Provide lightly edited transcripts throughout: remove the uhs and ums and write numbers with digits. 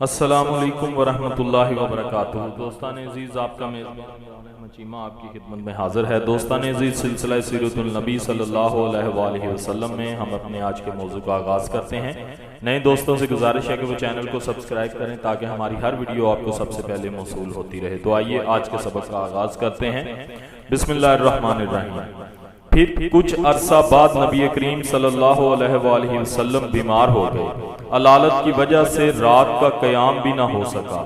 अस्सलामुअलैकुम वरहमतुल्लाहि वबरकातुहू। दोस्तान अजीज़, आपका मेज़बान मचीमा आपकी खिदमत में हाजिर है। दोस्तान अजीज़, सिलसिला सीरतुल नबी सल्लल्लाहु अलैहि वसल्लम में हम अपने आज के मौजू का आगाज़ करते हैं। नए दोस्तों से गुजारिश है कि वो चैनल को सब्सक्राइब करें ताकि हमारी हर वीडियो आपको सबसे पहले मौसूल होती रहे। तो आइए आज के सबक का आगाज़ करते हैं। बिस्मिल्लाहिर्रहमानिर्रहीम। फिर कुछ अरसा बाद नबी करीम सल्लल्लाहु अलैहि वसल्लम बीमार हो गए। अलालत की वजह से रात का क़याम भी ना हो सका,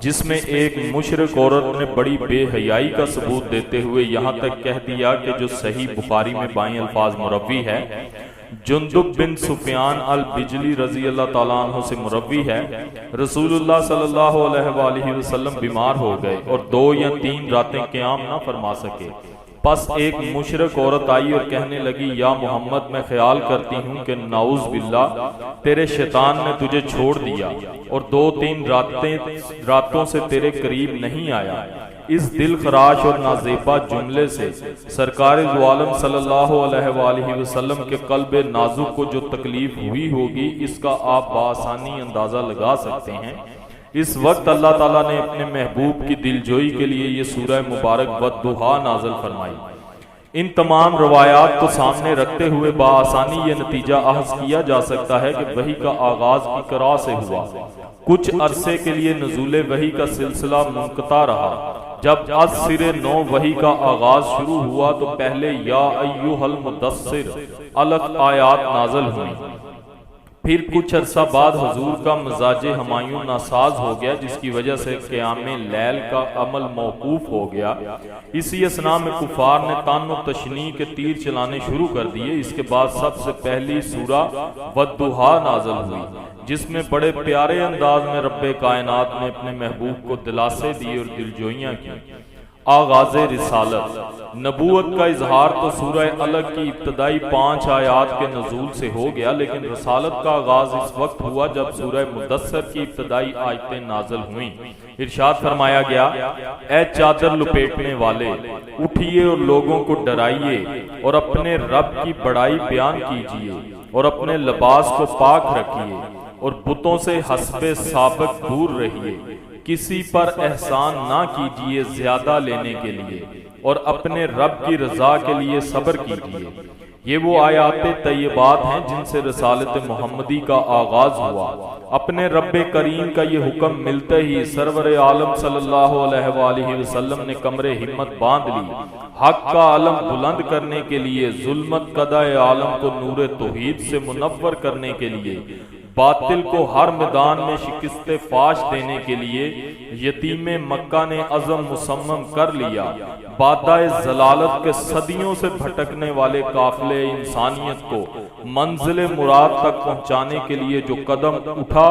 जिसमें एक मुशरिक औरत ने बड़ी बेहयाई का सबूत देते हुए यहाँ तक कह दिया कि जो सही बुखारी में बाई अल्फाज मुरव्वी है, जुंदुब बिन सुफियान अल बिजली रजी अल्लाह ताला अन्हु से मुरव्वी है, रसूलुल्लाह सल्लल्लाहु अलैहि वसल्लम बीमार हो गए और 2 या 3 रातें क़याम ना फरमा सके। बस एक मुशरिक औरत आई और कहने लगी, या मोहम्मद, मैं ख्याल करती हूँ कि नाउज़ बिल्लाह तेरे शैतान ने तुझे छोड़ दिया और 2-3 रातों से तेरे करीब नहीं आया। इस दिल खराश और नाजेबा जुमले से सरकार दो आलम सल्लल्लाहु अलैहि वसल्लम के कल्बे नाजुक को जो तकलीफ हुई होगी, इसका आप बासानी अंदाजा लगा सकते हैं। इस वक्त अल्लाह ताला ने अपने महबूब की दिलजोई के लिए ये सूरह मुबारक वद्दुहा नाज़िल फरमाई। इन तमाम रवायात को सामने रखते हुए बाआसानी ये नतीजा अहस किया जा सकता है कि वही का आगाज इकरा से हुआ। कुछ अरसे के लिए नुज़ूल वही का सिलसिला मुनक़ता रहा। जब अज़-सिरे 9 वही का आगाज शुरू हुआ तो पहले या अय्युहल मुद्दस्सिर अलग आयात नाज़िल हुई। फिर कुछ अरसा बाद हुजूर का मजाज हमायूं नासाज हो गया, जिसकी वजह से क़यामे लैल का अमल मौकूफ हो गया। इसी असना में कुफार ने तानो तशनी के तीर चलाने शुरू कर दिए। इसके बाद सबसे पहली सूरा वद्दुहा नाज़िल हुई, जिसमें बड़े प्यारे अंदाज में रब्बे कायनात ने अपने महबूब को दिलासे दिए और दिलजोइयां की। आगाज़े रिसालत नबूवत का इजहार तो सूरह अलग की इब्तदाई 5 आयात के नज़ूल से हो गया, लेकिन रिसालत का आगाज इस वक्त हुआ जब सूरह मुद्दस्सिर की इब्तदाई आयतें नाज़िल हुई। इरशाद फरमाया गया, ए चादर लपेटने वाले, उठिए और लोगों को डराइए और अपने रब की बड़ाई बयान कीजिए और अपने लिबास को पाक रखिए और बुतों से हस्बे साबिक दूर रहिए। किसी पर एहसान ना कीजिए ज्यादा लेने के लिए और अपने रब की रजा के लिए सब्र कीजिए। ये वो आयाते तय्यबात हैं जिनसे रसालत मोहम्मदी का आगाज हुआ। अपने रब्बे करीम का ये हुक्म मिलते ही सरवर आलम सल्लल्लाहु अलैहि वसल्लम ने कमरे हिम्मत बांध ली। हक का आलम बुलंद करने के लिए, जुल्मत कदाए आलम को नूरे तौहीद से मुनव्वर करने के लिए, बातिल को हर मैदान में शिकस्ते फाश देने के लिए यतीम मक्का ने अज़म मुसम्मम कर लिया। बादाए जलालत के सदियों से भटकने वाले काफिले इंसानियत को मंजिल मुराद तक पहुंचाने के लिए जो कदम उठा,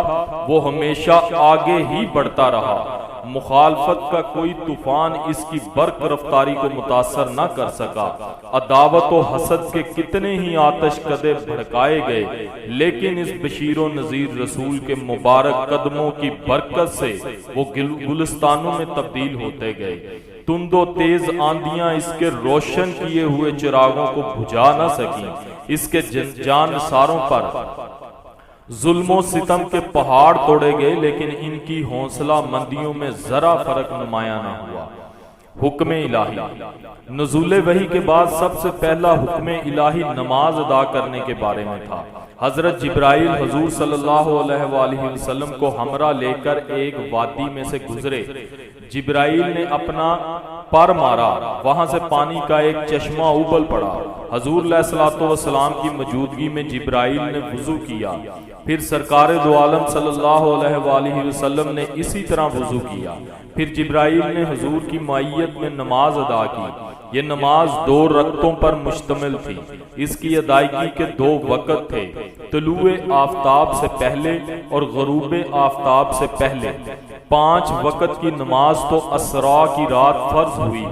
वो हमेशा आगे ही बढ़ता रहा। मुखालफत का कोई तूफान इसकी बर्क रफ्तारी को मुतासर न कर सका। अदावत और हसद के कितने ही आतश कदे भड़काए गए, लेकिन इस बशीरो नजीर रसूल के मुबारक कदमों की बरकत से वो गुलिस्तानों में तब्दील होते गए। तुंदो तेज आंधियां इसके रोशन किए हुए चिरागों को बुझा न सकी। इसके जानसारों पर जुल्मों सितम के पहाड़ तोड़े गए, लेकिन इनकी हौसला मंदियों में जरा फर्क नुमाया ना हुआ। हुक्म इलाही नुज़ूल वही के बाद सबसे पहला हुक्म इलाही नमाज अदा करने के बारे में था। हजरत जिब्राइल हुजूर सल्लल्लाहु अलैहि वसल्लम को हमरा लेकर एक वादी में से गुजरे। जिब्राइल ने अपना पर मारा, वहां से पानी का एक चश्मा उबल पड़ा। हुजूर अलैहिस्सलातु वस्सलाम की मौजूदगी में जिब्राइल ने वुजू किया। फिर सरकार दो आलम सल्लल्लाहु अलैहि वसल्लम ने इसी तरह वुजू किया। फिर जिब्राइल ने हुजूर की माइयत में नमाज अदा की। ये नमाज 2 रकतों पर मुश्तमिल थी। इसकी अदायगी के 2 वक़्त थे, तुलूए आफ्ताब से पहले और ग़ुरूबे आफ्ताब से पहले। 5 वक़्त की नमाज तो असरा की रात फर्ज हुई।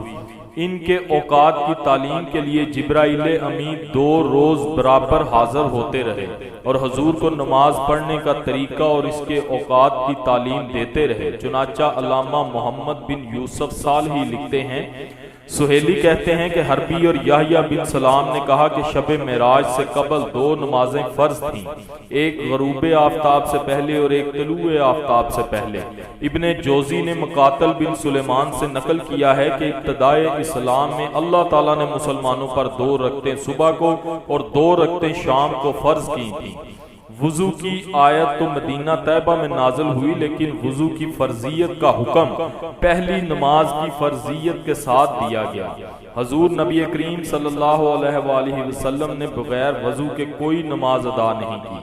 इनके औकात की तालीम के लिए जिब्राइल अमीन 2 रोज बराबर हाजिर होते रहे और हुजूर को नमाज पढ़ने का तरीका और इसके औकात की तालीम देते रहे। चुनाचा अल्लामा मोहम्मद बिन यूसुफ सालही लिखते हैं, सुहेली कहते हैं कि हरबी और याहिया बिन सलाम ने कहा कि शब मेराज से कबल 2 नमाजें फर्ज थीं, एक गरूब आफ्ताब से पहले और एक तलुए आफ्ताब से पहले। इब्ने जोजी ने मुकातल बिन सुलेमान से नकल किया है कि इब्तदाए इस्लाम में अल्लाह ताला ने मुसलमानों पर 2 रकतें सुबह को और 2 रकतें शाम को फर्ज की थी। वुजू की आयत तो मदीना तैयबा में नाजिल हुई, लेकिन वुजू की फर्जियत का हुक्म पहली नमाज की फर्जियत के साथ दिया गया। हजूर नबी करीम सल्लल्लाहु अलैहि वसल्लम ने बगैर वजू के कोई नमाज अदा नहीं की।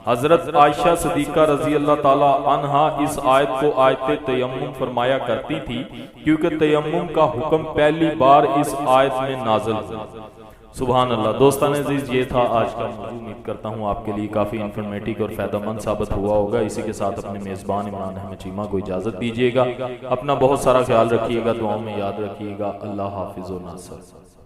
हजरत आयशा सदीका रजी अल्लाह ताला अन्हा इस आयत को आयत तयम्मुम फरमाया करती थी, क्योंकि तयम्मुम का हुक्म पहली बार इस आयत में नाजिल हुआ। सुभान अल्लाह। दोस्तान अजीज, ये था आज का मौजू। उम्मीद करता हूँ आपके लिए काफ़ी इन्फॉर्मेटिव और फ़ायदेमंद साबित हुआ होगा। इसी के साथ अपने मेज़बान इमरान अहमद चीमा को इजाज़त दीजिएगा। अपना बहुत सारा ख्याल रखिएगा, दुआओं में याद रखिएगा। अल्लाह हाफिज़ व नासर।